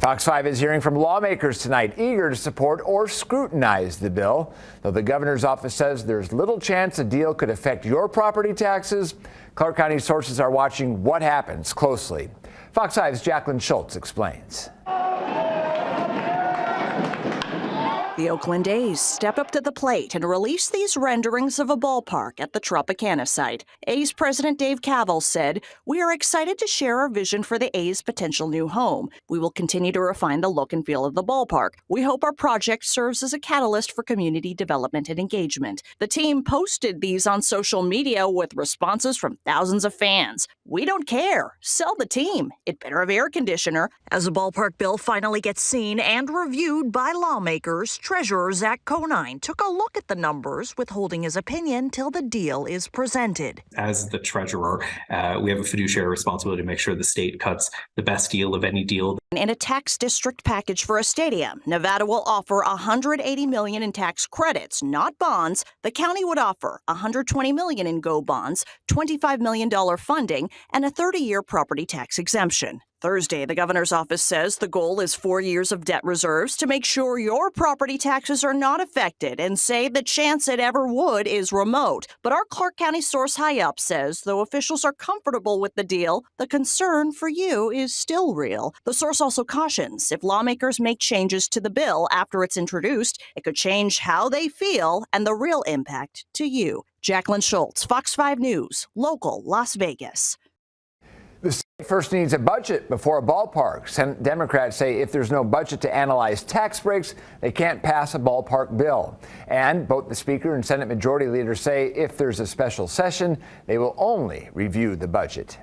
Fox 5 is hearing from lawmakers tonight, eager to support or scrutinize the bill. Though the governor's office says there's little chance a deal could affect your property taxes, Clark County sources are watching what happens closely. Fox 5's Jacqueline Schultz explains. The Oakland A's step up to the plate and release these renderings of a ballpark at the Tropicana site. A's President Dave Kaval said, "We are excited to share our vision for the A's potential new home. We will continue to refine the look and feel of the ballpark. We hope our project serves as a catalyst for community development and engagement." The team posted these on social media with responses from thousands of fans. "We don't care. Sell the team. It better have air conditioner." As a ballpark bill finally gets seen and reviewed by lawmakers, Treasurer Zach Conine took a look at the numbers, withholding his opinion till the deal is presented. As the treasurer, we have a fiduciary responsibility to make sure the state cuts the best deal of any deal. In a tax district package for a stadium, Nevada will offer $180 million in tax credits, not bonds. The county would offer $120 million in GO bonds, $25 million funding, and a 30-year property tax exemption. Thursday, the governor's office says the goal is 4 years of debt reserves to make sure your property taxes are not affected, and say the chance it ever would is remote. But our Clark County source high up says though officials are comfortable with the deal, the concern for you is still real. The source also cautions if lawmakers make changes to the bill after it's introduced, it could change how they feel and the real impact to you. Jacqueline Schultz, Fox 5 News, local Las Vegas. The state first needs a budget before a ballpark. Senate Democrats say if there's no budget to analyze tax breaks, they can't pass a ballpark bill. And both the Speaker and Senate Majority Leader say if there's a special session, they will only review the budget.